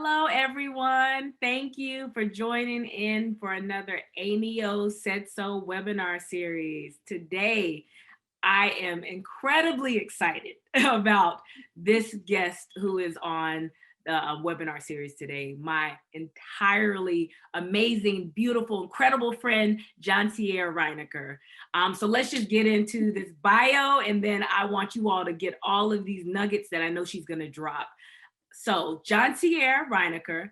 Hello, everyone. Thank you for joining in for another AmyOSaidSo webinar series. Today, I am incredibly excited about this guest who is on the webinar series today. My entirely amazing, beautiful, incredible friend, Joncier Reineker. So let's just get into this bio, and then I want you all to get all of these nuggets that I know she's going to drop. So Joncier Reineker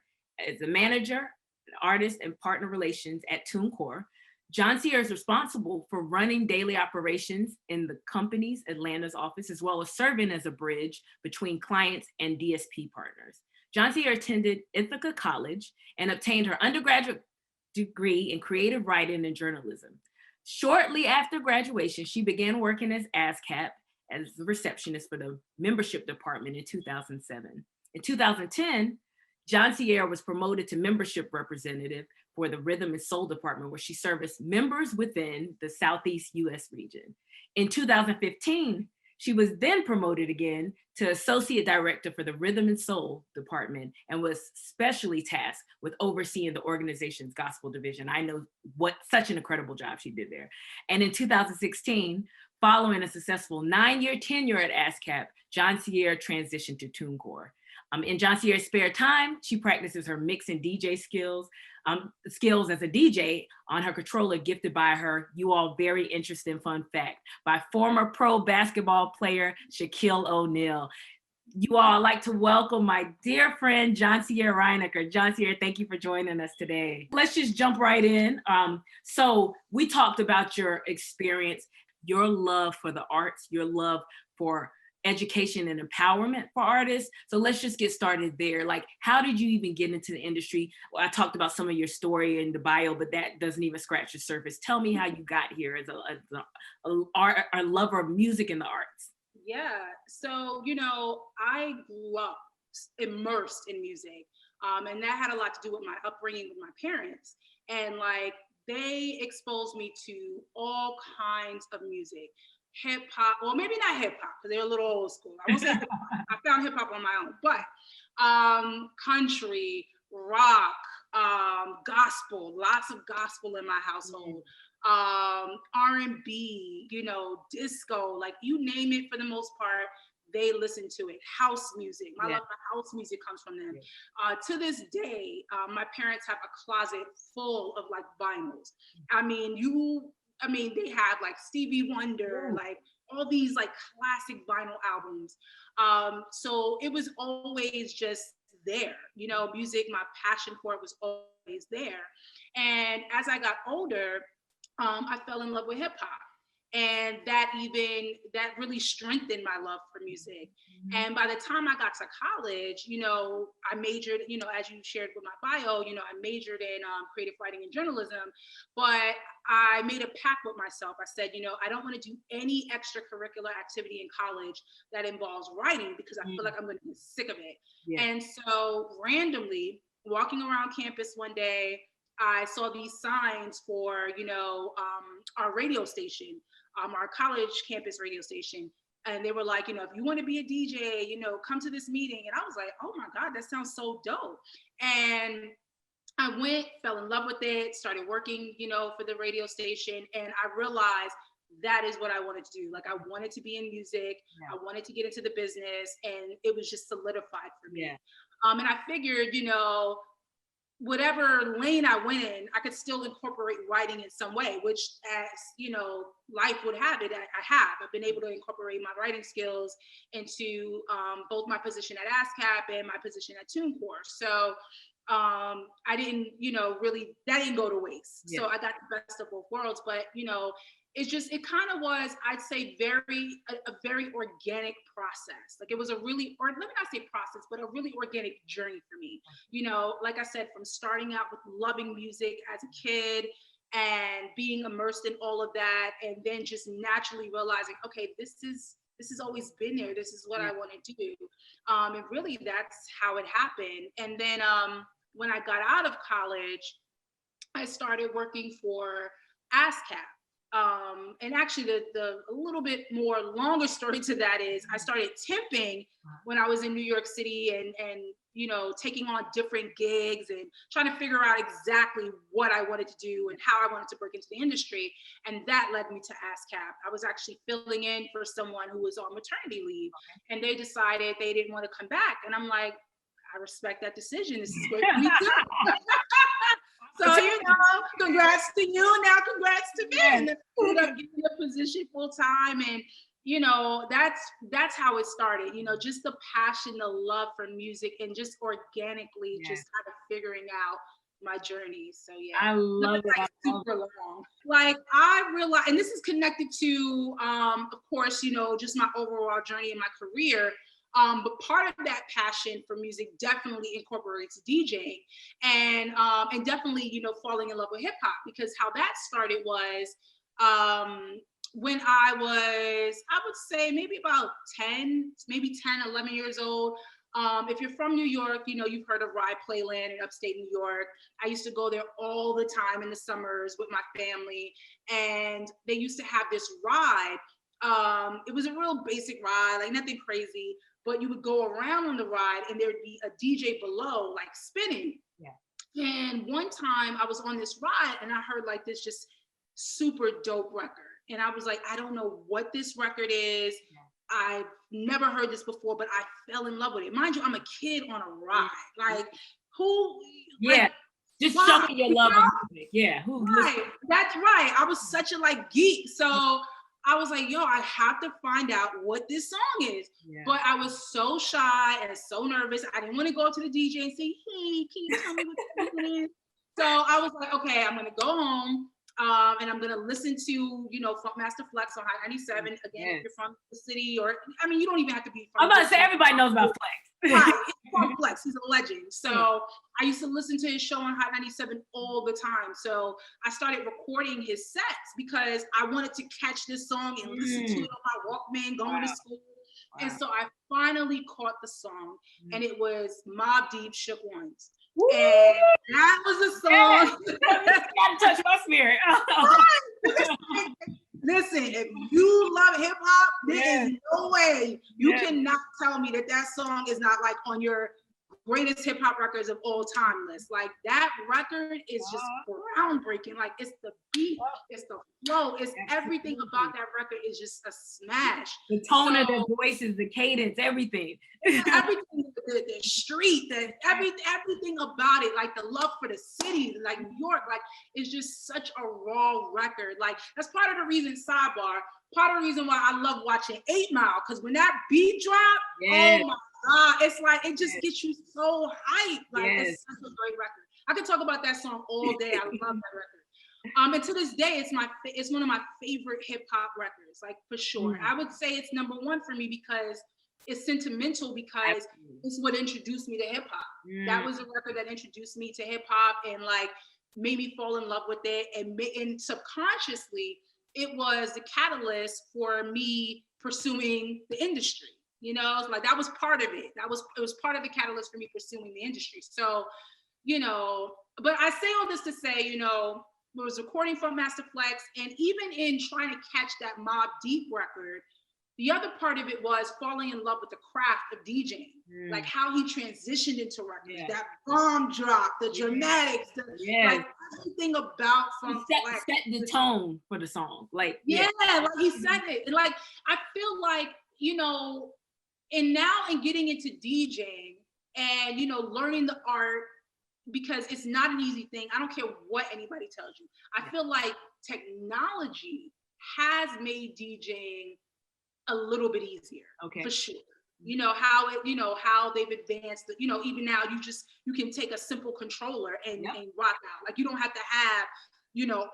is a manager, an artist, and partner relations at TuneCore. Joncier is responsible for running daily operations in the company's Atlanta's office, as well as serving as a bridge between clients and DSP partners. Joncier attended Ithaca College and obtained her undergraduate degree in creative writing and journalism. Shortly after graduation, she began working as Ascap as the receptionist for the membership department in 2007. In 2010, Joncier was promoted to membership representative for the Rhythm and Soul department, where she serviced members within the Southeast US region. In 2015, she was then promoted again to associate director for the Rhythm and Soul department and was specially tasked with overseeing the organization's gospel division. I know what such an incredible job she did there. And in 2016, following a successful 9-year tenure at Ascap, Joncier transitioned to TuneCore. In Joncier's spare time, she practices her mix and DJ skills as a DJ on her controller gifted by her, you all very interesting fun fact, by former pro basketball player Shaquille O'Neal. You all, I'd like to welcome my dear friend, Joncier Reineker. Joncier, thank you for joining us today. Let's just jump right in. So we talked about your experience, your love for the arts, your love for education and empowerment for artists. So let's just get started there. Like, how did you even get into the industry? Well, I talked about some of your story in the bio, but that doesn't even scratch the surface. Tell me how you got here as a lover of music and the arts. Yeah, so, I grew up immersed in music, and that had a lot to do with my upbringing with my parents. And they exposed me to all kinds of music. Hip hop, well, maybe not hip hop because they're a little old school. I won't say hip hop. I found hip hop on my own, but country, rock, gospel, lots of gospel in my household. R&B, disco, like you name it. For the most part, they listen to it. House music, my love for house music comes from them. To this day, my parents have a closet full of vinyls. They have Stevie Wonder, all these classic vinyl albums. So it was always just there, music, my passion for it was always there. And as I got older, I fell in love with hip hop. And that really strengthened my love for music. And by the time I got to college, I majored, as you shared with my bio, I majored in creative writing and journalism, but I made a pact with myself. I said, I don't want to do any extracurricular activity in college that involves writing because I feel like I'm going to get sick of it. Yeah. And so randomly walking around campus one day, I saw these signs for, our radio station, our college campus radio station. And they were like, if you want to be a DJ, come to this meeting. And I was like, oh my God, that sounds so dope. And I went, fell in love with it, started working, for the radio station. And I realized that is what I wanted to do. I wanted to be in music. Yeah. I wanted to get into the business, and it was just solidified for me. Yeah. And I figured, whatever lane I went in, I could still incorporate writing in some way, which, as life would have it, I have. I've been able to incorporate my writing skills into both my position at Ascap and my position at TuneCore. So I didn't, really, that didn't go to waste. Yeah. So I got the best of both worlds, but, it kind of was, I'd say, a very organic process. It was a really, or let me not say process, but a really organic journey for me. Like I said, from starting out with loving music as a kid and being immersed in all of that, and then just naturally realizing, okay, this has always been there. This is what I want to do. And really, that's how it happened. And then when I got out of college, I started working for Ascap. And actually the a little bit more longer story to that is I started temping when I was in New York City and taking on different gigs and trying to figure out exactly what I wanted to do and how I wanted to break into the industry. And that led me to Ascap. I was actually filling in for someone who was on maternity leave, and they decided they didn't want to come back. And I'm like, I respect that decision. This is great for me too. So, congrats to you. Now congrats to me. And then I ended up getting a position full time. And that's how it started, just the passion, the love for music, and just organically just kind of figuring out my journey. So I love it. Super long. Like I realized, and this is connected to, of course, just my overall journey in my career. But part of that passion for music definitely incorporates DJing, and definitely, falling in love with hip hop, because how that started was, when I was, I would say maybe about 11 years old. If you're from New York, you've heard of Rye Playland in upstate New York. I used to go there all the time in the summers with my family, and they used to have this ride. It was a real basic ride, like nothing crazy, but you would go around on the ride and there'd be a DJ below, like spinning. Yeah. And one time I was on this ride and I heard like this just super dope record. And I was like, I don't know what this record is. I've never heard this before, but I fell in love with it. Mind you, I'm a kid on a ride. Like, who? Yeah, like, just showing your love of music. Yeah, right. That's right. I was such a geek. So I was like, yo, I have to find out what this song is. Yeah. But I was so shy and so nervous. I didn't want to go up to the DJ and say, hey, can you tell me what this is? So I was like, okay, I'm going to go home. And I'm going to listen to, Funkmaster Flex on Hot 97. Again, if you're from the city, or, you don't even have to be from. I'm about to say, everybody knows about Flex. Right, it's Flex. He's a legend. So I used to listen to his show on Hot 97 all the time. So I started recording his sets because I wanted to catch this song and listen to it on my Walkman going to school. Wow. And so I finally caught the song, and it was Mobb Deep, Shook Ones. Woo! And that was a song. Gotta touch my spirit. Listen, if you love hip hop, there is no way you cannot tell me that song is not on your greatest hip hop records of all time list. Like that record is just groundbreaking. Like it's the beat, it's the flow, it's everything about that record is just a smash. The tone of the voices, the cadence, everything. Everything, the street, everything about it, like the love for the city, like New York, like it's just such a raw record. Like that's part of the reason, part of the reason why I love watching 8 Mile, because when that beat drop, oh my God, it's like it just gets you so hyped. Like it's such a great record. I could talk about that song all day. I love that record. And to this day, it's one of my favorite hip hop records, like for sure. I would say it's number one for me because it's sentimental, because it's what introduced me to hip hop. That was a record that introduced me to hip hop and made me fall in love with it, and subconsciously it was the catalyst for me pursuing the industry. That was part of it. It was part of the catalyst for me pursuing the industry. So, but I say all this to say, I was recording Funkmaster Flex, and even in trying to catch that Mobb Deep record, the other part of it was falling in love with the craft of DJing, like how he transitioned into records, that bomb drop, the dramatics, everything about Funk Flex. Set the tone for the song. He said it. And I feel like, and now in getting into DJing and, learning the art, because it's not an easy thing. I don't care what anybody tells you. I feel like technology has made DJing a little bit easier, for sure. How they've advanced, even now you can take a simple controller and rock out. Like you don't have to have,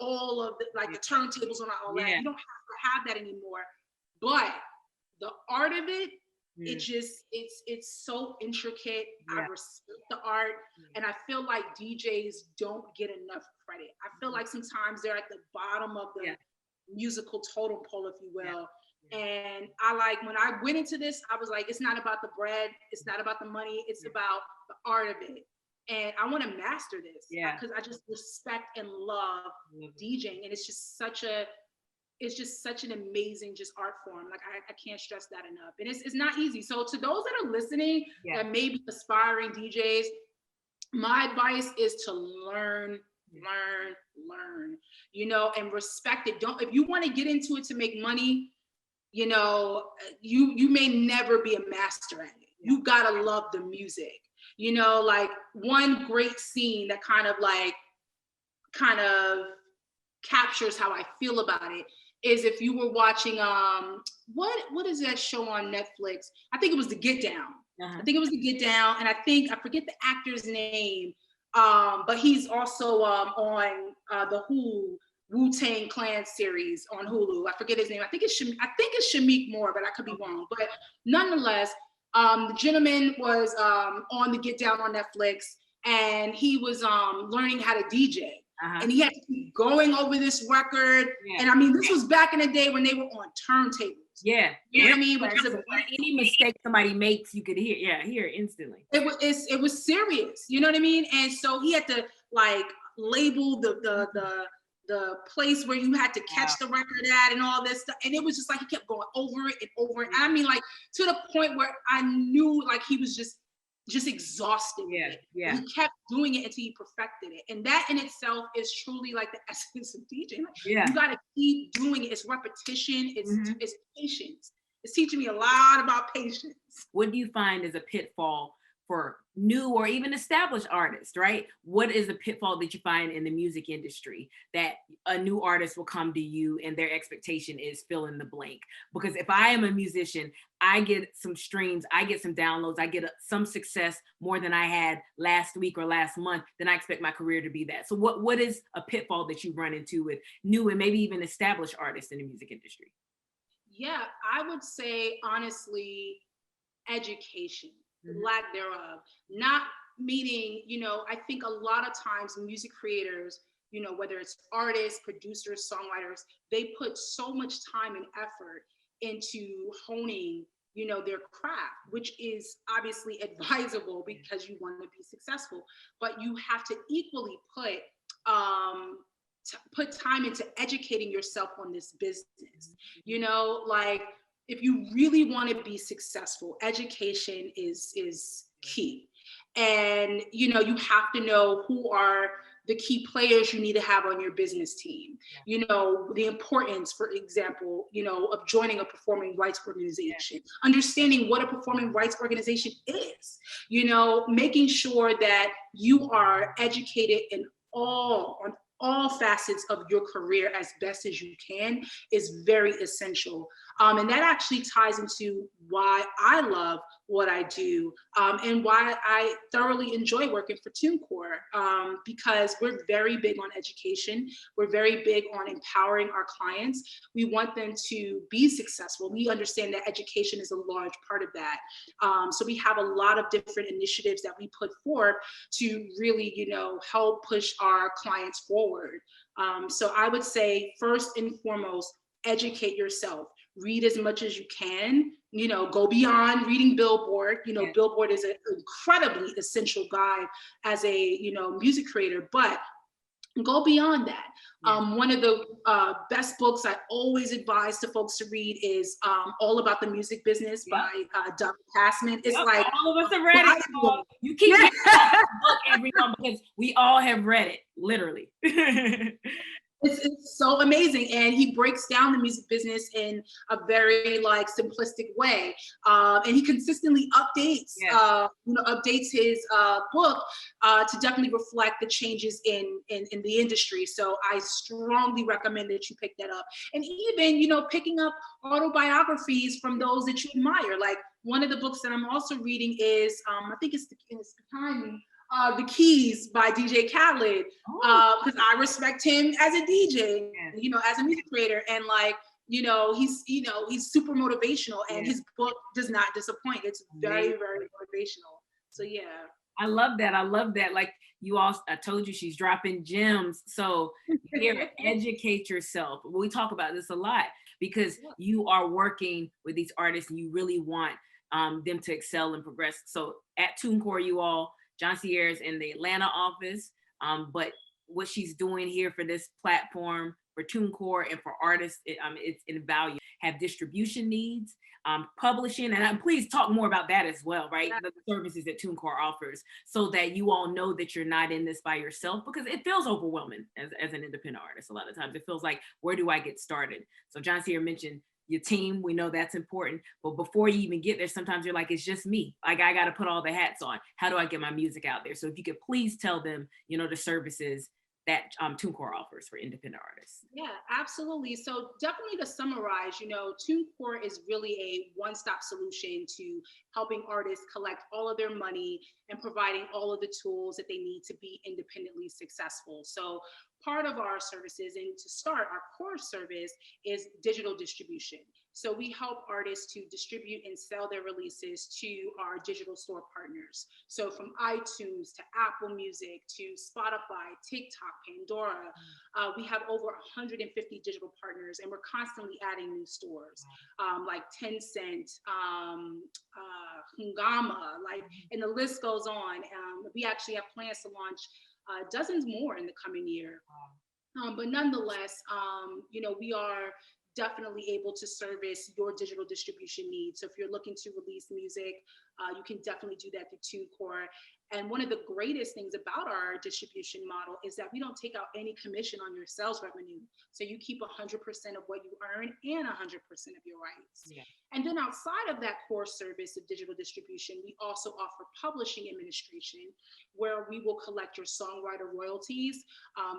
all of the the turntables and all that. You don't have that anymore. But the art of it, it's so intricate. I respect the art, and I feel like DJs don't get enough credit. I feel like sometimes they're at the bottom of the musical totem pole, if you will. And when I went into this, I was like, it's not about the bread, it's not about the money, it's about the art of it. And I want to master this because I just respect and love DJing, and it's just such a it's just such an amazing just art form. Like I can't stress that enough. And it's not easy. So to those that are listening, that may be aspiring DJs, my advice is to learn, you know, and respect it. Don't, if you want to get into it to make money, you know, you may never be a master at it. You gotta love the music. You know, like one great scene that kind of captures how I feel about it is if you were watching what is that show on Netflix? I think it was The Get Down. I think it was The Get Down, and I forget the actor's name, but he's also on the Hulu Wu-Tang Clan series on Hulu. I forget his name. I think it's Shamik Moore, but I could be wrong. But nonetheless, the gentleman was on The Get Down on Netflix, and he was learning how to DJ. And he had to keep going over this record. And I mean, this was back in the day when they were on turntables. You know what I mean? Because any mistake somebody makes, you could hear it instantly. It was serious. You know what I mean? And so he had to like label the place where you had to catch the record at and all this stuff. And it was just like he kept going over it and over it. And I mean, like to the point where I knew like he was just exhausted. He kept doing it until he perfected it. And that in itself is truly like the essence of DJing. You gotta keep doing it. It's repetition, it's patience. It's teaching me a lot about patience. What do you find is a pitfall for new or even established artists, right? What is the pitfall that you find in the music industry that a new artist will come to you and their expectation is fill in the blank? Because if I am a musician, I get some streams, I get some downloads, I get some success more than I had last week or last month, then I expect my career to be that. So what is a pitfall that you run into with new and maybe even established artists in the music industry? Yeah, I would say honestly, education. Lack thereof. Not meaning, you know, I think a lot of times music creators, you know, whether it's artists, producers, songwriters, they put so much time and effort into honing, you know, their craft, which is obviously advisable because you want to be successful, but you have to equally put time into educating yourself on this business. You know, like if you really want to be successful, education is key. And, you know, you have to know who are the key players you need to have on your business team. You know, the importance, for example, you know, of joining a performing rights organization, understanding what a performing rights organization is, you know, making sure that you are educated on all facets of your career as best as you can is very essential. And that actually ties into why I love what I do and why I thoroughly enjoy working for TuneCore, because we're very big on education. We're very big on empowering our clients. We want them to be successful. We understand that education is a large part of that. So we have a lot of different initiatives that we put forth to really, you know, help push our clients forward. So I would say first and foremost, educate yourself. Read as much as you can, you know, go beyond reading Billboard. You know, Billboard is an incredibly essential guide as a, you know, music creator, but go beyond that. One of the best books I always advise to folks to read is All About the Music Business by Doug Passman. It's like all of us have read it. You keep reading that book, everyone, because we all have read it, literally. It's so amazing, and he breaks down the music business in a very like simplistic way, and he consistently updates updates his book to definitely reflect the changes in the industry. So I strongly recommend that you pick that up, and even, you know, picking up autobiographies from those that you admire. Like one of the books that I'm also reading is I think it's behind me. The Keys by DJ Khaled, because I respect him as a DJ, you know, as a music creator, and like, you know, he's super motivational, and his book does not disappoint. It's very, very motivational. So yeah. I love that. I love that. Like you all, I told you she's dropping gems. So here, educate yourself. We talk about this a lot because you are working with these artists and you really want them to excel and progress. So at TuneCore, you all, Joncier is in the Atlanta office, but what she's doing here for this platform for TuneCore and for artists, it's invaluable. Have distribution needs, publishing, and please talk more about that as well, right? Yeah. The services that TuneCore offers, so that you all know that you're not in this by yourself, because it feels overwhelming as an independent artist. A lot of times it feels like, where do I get started? So Joncier mentioned your team. We know that's important, but before you even get there, sometimes you're like, it's just me. Like, I got to put all the hats on. How do I get my music out there? So if you could please tell them, the services that TuneCore offers for independent artists. Yeah, absolutely. So definitely to summarize, TuneCore is really a one-stop solution to helping artists collect all of their money and providing all of the tools that they need to be independently successful. So part of our services, and to start, our core service is digital distribution. So we help artists to distribute and sell their releases to our digital store partners. So from iTunes to Apple Music to Spotify, TikTok, Pandora, we have over 150 digital partners, and we're constantly adding new stores, like Tencent, Hungama, and the list goes on. We actually have plans to launch dozens more in the coming year. But nonetheless, we are definitely able to service your digital distribution needs. So if you're looking to release music, you can definitely do that through TuneCore. And one of the greatest things about our distribution model is that we don't take out any commission on your sales revenue. So you keep 100% of what you earn and 100% of your rights. Yeah. And then outside of that core service of digital distribution, we also offer publishing administration, where we will collect your songwriter royalties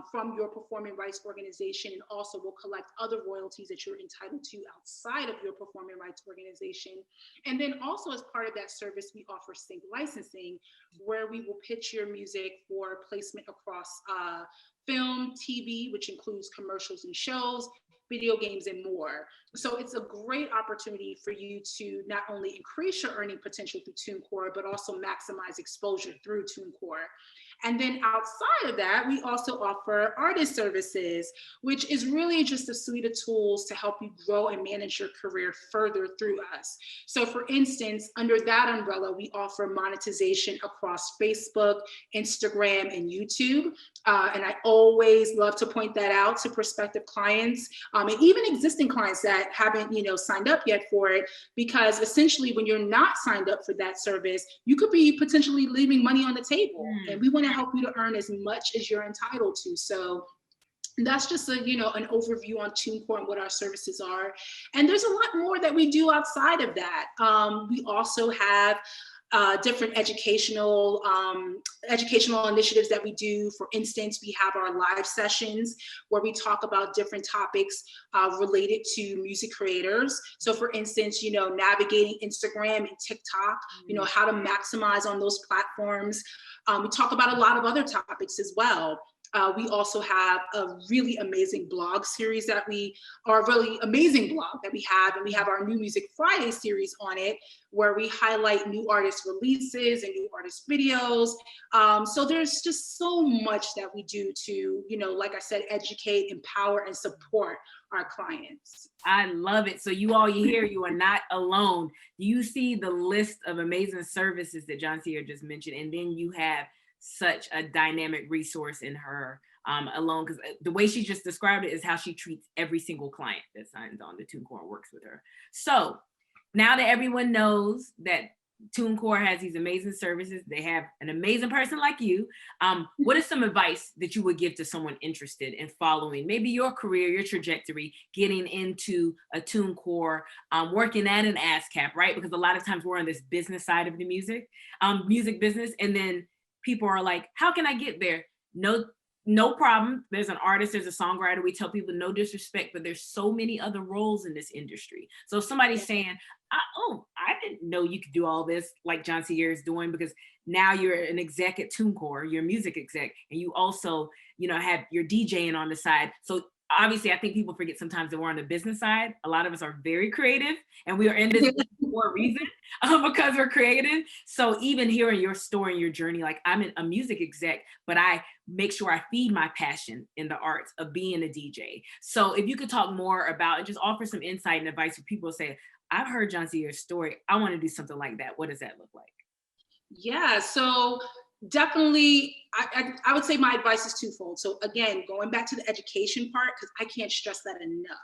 from your performing rights organization, and also will collect other royalties that you're entitled to outside of your performing rights organization. And then also, as part of that service, we offer sync licensing, where we will pitch your music for placement across film, TV, which includes commercials and shows, video games, and more. So it's a great opportunity for you to not only increase your earning potential through TuneCore, but also maximize exposure through TuneCore. And then outside of that, we also offer artist services, which is really just a suite of tools to help you grow and manage your career further through us. So for instance, under that umbrella, we offer monetization across Facebook, Instagram, and YouTube. And I always love to point that out to prospective clients, and even existing clients that haven't, signed up yet for it, because essentially when you're not signed up for that service, you could be potentially leaving money on the table. And we want to help you to earn as much as you're entitled to. So that's just an overview on TuneCore and what our services are. And there's a lot more that we do outside of that. We also have different educational initiatives that we do. For instance, we have our live sessions where we talk about different topics related to music creators. So for instance, navigating Instagram and TikTok, how to maximize on those platforms. We talk about a lot of other topics as well. We also have a really amazing blog series and we have, and we have our New Music Friday series on it, where we highlight new artist releases and new artist videos. So there's just so much that we do to, like I said, educate, empower, and support our clients. I love it. So you hear, you are not alone. You see the list of amazing services that Joncier just mentioned, and then you have such a dynamic resource in her alone, because the way she just described it is how she treats every single client that signs on to TuneCore and works with her. So now that everyone knows that TuneCore has these amazing services, they have an amazing person like you, what is some advice that you would give to someone interested in following maybe your career, your trajectory, getting into a TuneCore, working at an Ascap, right? Because a lot of times we're on this business side of the music business, and then people are like, how can I get there? No problem. There's an artist, there's a songwriter. We tell people no disrespect, but there's so many other roles in this industry. So if somebody's saying, I didn't know you could do all this like Joncier is doing, because now you're an exec at TuneCore, you're a music exec, and you also, have your DJing on the side. So obviously, I think people forget sometimes that we're on the business side. A lot of us are very creative, and we are in this for a reason, because we're creative. So even hearing your story and your journey, like I'm a music exec, but I make sure I feed my passion in the arts of being a DJ. So if you could talk more about and just offer some insight and advice for people who say, I've heard Joncier's story, I want to do something like that. What does that look like? Yeah, so Definitely, I would say my advice is twofold. So again, going back to the education part, because I can't stress that enough.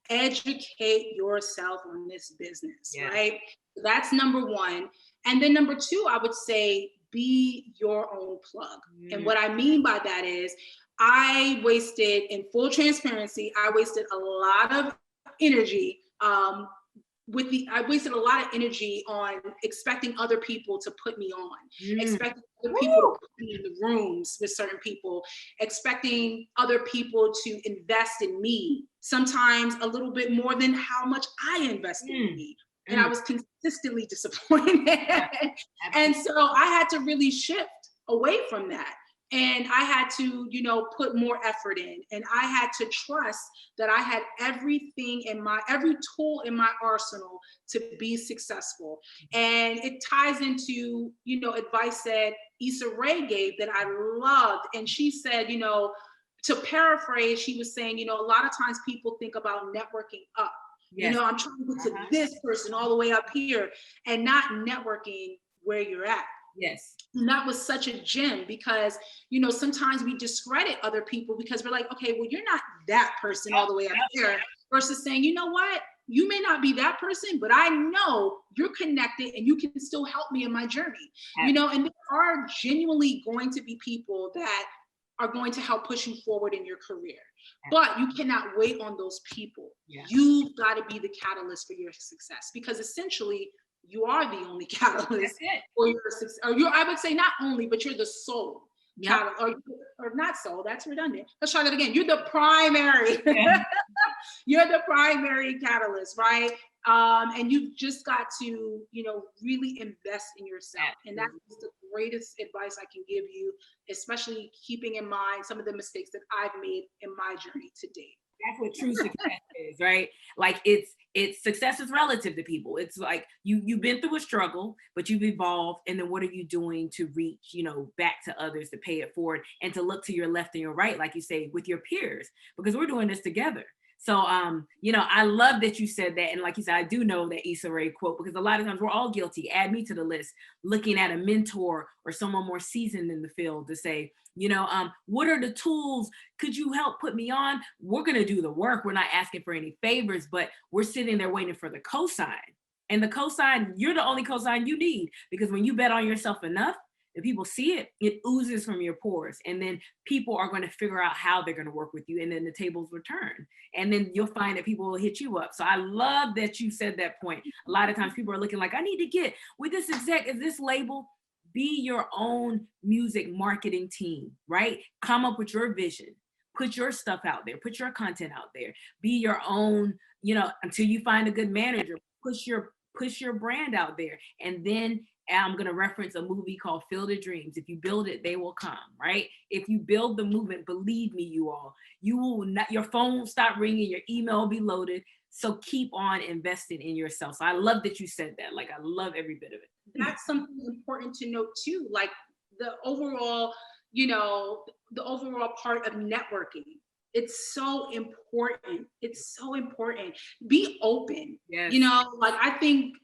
Educate yourself on this business, right? That's number one. And then number two, I would say be your own plug. And what I mean by that is I wasted, in full transparency, I wasted a lot of energy I wasted a lot of energy on expecting other people to put me on, expecting other people to put me in the rooms with certain people, expecting other people to invest in me, sometimes a little bit more than how much I invested in me. And I was consistently disappointed. And so I had to really shift away from that. And I had to, put more effort in, and I had to trust that I had every tool in my arsenal to be successful. And it ties into, advice that Issa Rae gave that I loved. And she said, to paraphrase, she was saying, a lot of times people think about networking up. Yes. I'm trying to get to this person all the way up here, and not networking where you're at. Yes. And that was such a gem, because, sometimes we discredit other people because we're like, okay, well, you're not that person all the way up there, versus saying, you know what, you may not be that person, but I know you're connected and you can still help me in my journey. And there are genuinely going to be people that are going to help push you forward in your career. But you cannot wait on those people. You've got to be the catalyst for your success, because essentially you are the only catalyst for your success. Or I would say not only, but you're the sole catalyst, or not sole, that's redundant. Let's try that again. You're the primary. You're the primary catalyst, right? And you've just got to, really invest in yourself. And that's the greatest advice I can give you, especially keeping in mind some of the mistakes that I've made in my journey to date. That's what true success is, right? Like it's success is relative to people. It's like you've been through a struggle, but you've evolved. And then what are you doing to reach, back to others, to pay it forward, and to look to your left and your right, like you say, with your peers, because we're doing this together. So, I love that you said that. And like you said, I do know that Issa Rae quote, because a lot of times we're all guilty. Add me to the list, looking at a mentor or someone more seasoned in the field to say, what are the tools? Could you help put me on? We're going to do the work. We're not asking for any favors, but we're sitting there waiting for the cosign. And the cosign, you're the only cosign you need, because when you bet on yourself enough, if people see it, it oozes from your pores. And then people are going to figure out how they're going to work with you. And then the tables will turn. And then you'll find that people will hit you up. So I love that you said that point. A lot of times people are looking like, I need to get with this exec, is this label. Be your own music marketing team, right? Come up with your vision. Put your stuff out there. Put your content out there. Be your own, until you find a good manager. Push your brand out there. And then I'm going to reference a movie called Field of Dreams. If you build it, they will come, right? If you build the movement, believe me, you will not, your phone will stop ringing, your email will be loaded. So keep on investing in yourself. So I love that you said that. Like, I love every bit of it. That's something important to note too. Like the overall, the overall part of networking. It's so important. It's so important. Be open. Yes. Like I think,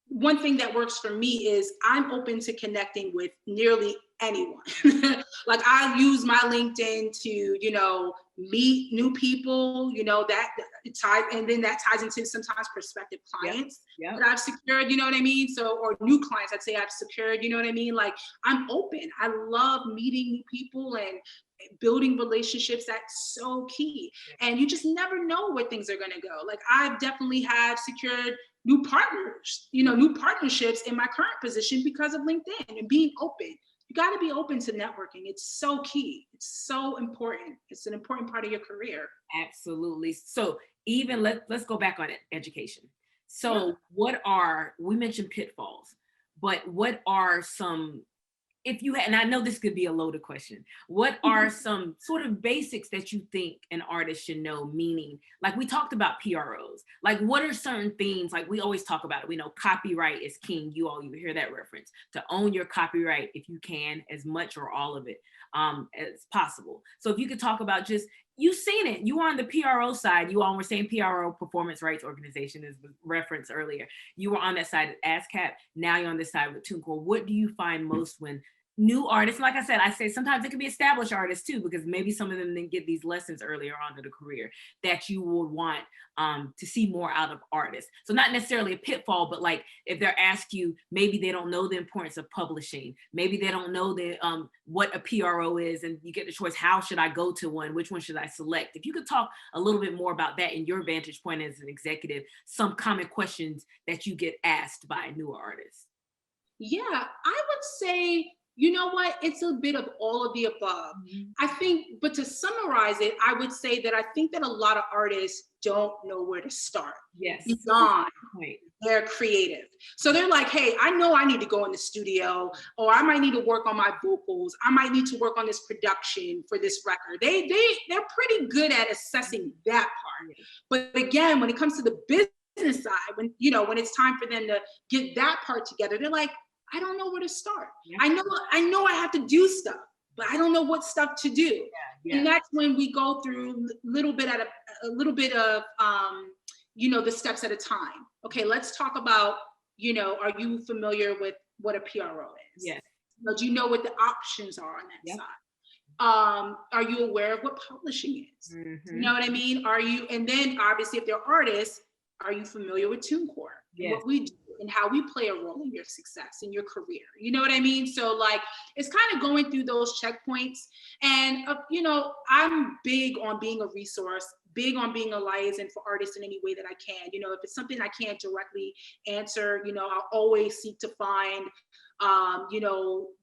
one thing that works for me is I'm open to connecting with nearly anyone. Like I use my LinkedIn to, meet new people, that ties, and then that ties into sometimes prospective clients that I've secured, you know what I mean? So, or new clients I'd say I've secured, you know what I mean? Like I'm open. I love meeting new people and building relationships. That's so key. And you just never know where things are going to go. Like I definitely have secured new partners, new partnerships in my current position because of LinkedIn and being open. You got to be open to networking. It's so key. It's so important. It's an important part of your career. Absolutely. So even let's go back on it, education. So we mentioned pitfalls, but what are some, if you had, and I know this could be a loaded question, what are some sort of basics that you think an artist should know? Meaning, like we talked about PROs, like what are certain things, like we always talk about it, we know copyright is king, you hear that reference, to own your copyright if you can, as much or all of it as possible. So if you could talk about just you've seen it. You were on the PRO side. You all were saying PRO, Performance Rights Organization, is the reference earlier. You were on that side at ASCAP. Now you're on this side with TuneCore. What do you find most when new artists, like I said, I say sometimes it can be established artists too, because maybe some of them didn't get these lessons earlier on in the career, that you would want to see more out of artists? So not necessarily a pitfall, but like if they're asked you, maybe they don't know the importance of publishing. Maybe they don't know the what a PRO is, and you get the choice, how should I go to one? Which one should I select? If you could talk a little bit more about that in your vantage point as an executive, some common questions that you get asked by newer artists. Yeah, I would say, you know what? It's a bit of all of the above. I think, but to summarize it, I would say that I think that a lot of artists don't know where to start. Yes. Beyond they're creative. So they're like, hey, I know I need to go in the studio, or I might need to work on my vocals. I might need to work on this production for this record. They're pretty good at assessing that part. But again, when it comes to the business side, when it's time for them to get that part together, they're like, I don't know where to start. Yeah. I know I have to do stuff, but I don't know what stuff to do. Yeah. And that's when we go through a little bit of the steps at a time. Okay, let's talk about, are you familiar with what a PRO is? Yes. Do you know what the options are on that side? Are you aware of what publishing is? Mm-hmm. You know what I mean? And then obviously if they're artists, are you familiar with TuneCore? Yes. What we do and how we play a role in your success, in your career. You know what I mean? So like, it's kind of going through those checkpoints. And, I'm big on being a resource, big on being a liaison for artists in any way that I can. If it's something I can't directly answer, I'll always seek to find,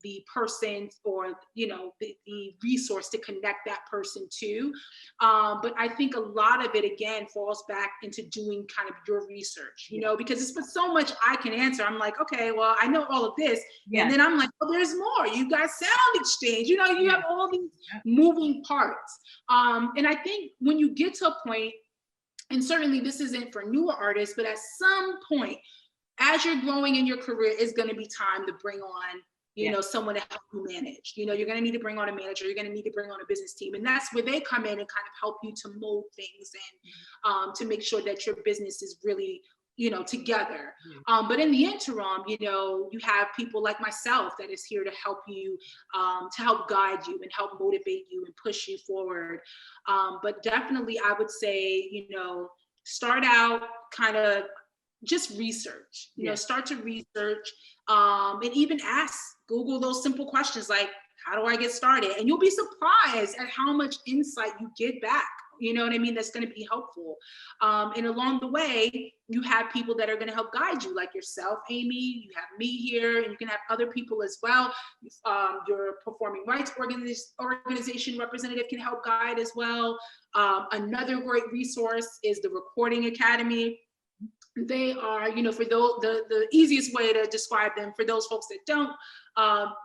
the person or, the resource to connect that person to. But I think a lot of it, again, falls back into doing kind of your research, because it's been so much I can answer. I'm like, okay, well, I know all of this. Yeah. And then I'm like, oh, there's more. You got sound exchange, you have all these moving parts. And I think when you get to a point, and certainly this isn't for newer artists, but at some point, as you're growing in your career, it's going to be time to bring on, someone to help you manage. You're going to need to bring on a manager. You're going to need to bring on a business team. And that's where they come in and kind of help you to mold things and to make sure that your business is really, together. But in the interim, you have people like myself that is here to help you, to help guide you and help motivate you and push you forward. But definitely, I would say, start out kind of just research, start to research, and even Google those simple questions like, how do I get started? And you'll be surprised at how much insight you get back. You know what I mean? That's going to be helpful. And along the way, you have people that are going to help guide you, like yourself, Amy. You have me here, and you can have other people as well. Your performing rights organization representative can help guide as well. Another great resource is the Recording Academy. They are, for those, the easiest way to describe them, for those folks that don't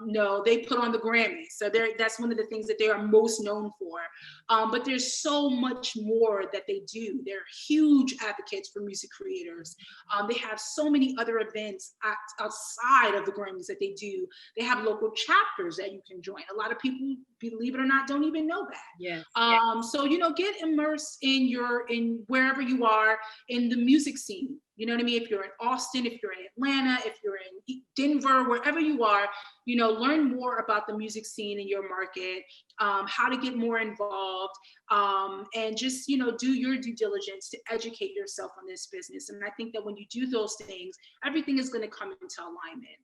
know, they put on the Grammys. So that's one of the things that they are most known for. But there's so much more that they do. They're huge advocates for music creators. They have so many other events outside of the Grammys that they do. They have local chapters that you can join. A lot of people, believe it or not, don't even know that. Yes. So, get immersed in wherever you are in the music scene. You know what I mean? If you're in Austin, if you're in Atlanta, if you're in Denver, wherever you are, learn more about the music scene in your market, how to get more involved, and just, do your due diligence to educate yourself on this business. And I think that when you do those things, everything is going to come into alignment.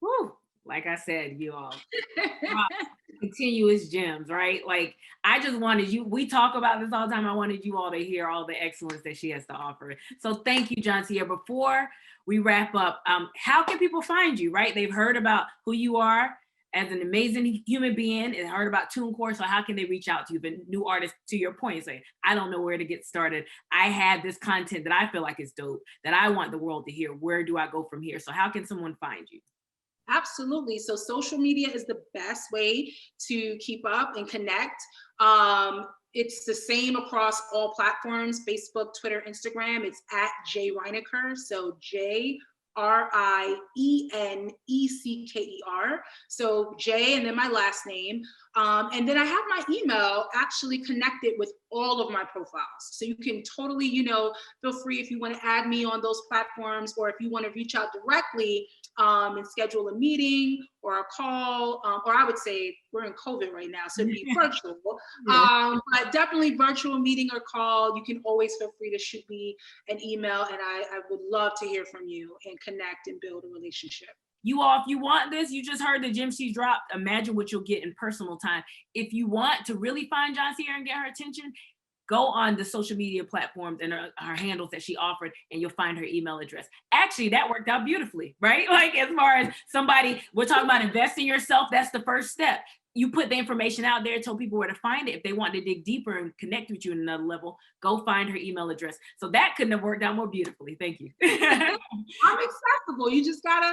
Woo. Like I said, you all, continuous gems, right? Like, I just wanted you, we talk about this all the time. I wanted you all to hear all the excellence that she has to offer. So thank you, Joncier. Before we wrap up, how can people find you, right? They've heard about who you are as an amazing human being and heard about TuneCore. So how can they reach out to you, the new artists, to your point, say, I don't know where to get started. I have this content that I feel like is dope, that I want the world to hear. Where do I go from here? So how can someone find you? Absolutely. So social media is the best way to keep up and connect. It's the same across all platforms, Facebook, Twitter, Instagram. It's at Reineker. So Reinecker. So J and then my last name. And then I have my email actually connected with all of my profiles. So you can totally, feel free if you want to add me on those platforms, or if you want to reach out directly and schedule a meeting or a call, or I would say we're in COVID right now, so it'd be virtual, but definitely virtual meeting or call. You can always feel free to shoot me an email, and I would love to hear from you and connect and build a relationship. You all, if you want this, you just heard the gem she dropped. Imagine what you'll get in personal time. If you want to really find Joncier and get her attention, go on the social media platforms and her handles that she offered, and you'll find her email address. Actually, that worked out beautifully, right? Like, as far as somebody, we're talking about investing in yourself, that's the first step. You put the information out there, tell people where to find it. If they want to dig deeper and connect with you at another level, go find her email address. So that couldn't have worked out more beautifully. Thank you. I'm accessible. You just gotta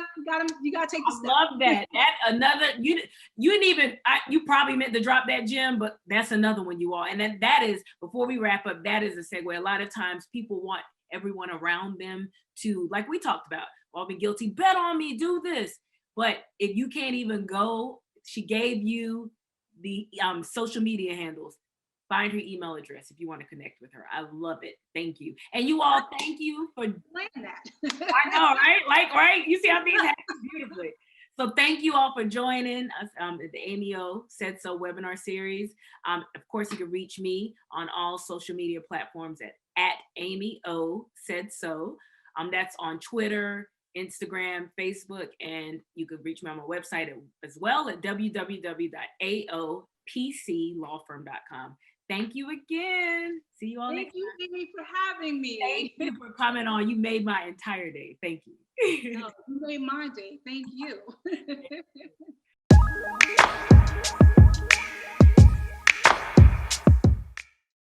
take the step. I love that. That another, you didn't even, you probably meant to drop that gem, but that's another one, you all. And then that is, before we wrap up, that is a segue. A lot of times people want everyone around them to, like we talked about, I'll be guilty, bet on me, do this. But if you can't even go, she gave you the social media handles. Find her email address if you want to connect with her. I love it. Thank you. And you all, thank you for playing that. I know, right? Like, right? You see how things happen beautifully. So thank you all for joining us at the AmyOSaidSo webinar series. Of course, you can reach me on all social media platforms at AmyOSaidSo. That's on Twitter, Instagram, Facebook, and you can reach me on my website as well at www.aopclawfirm.com. Thank you again. See you all next time. Thank you, Amy, for having me. Thank you for coming on. You made my entire day. Thank you. You made my day. Thank you.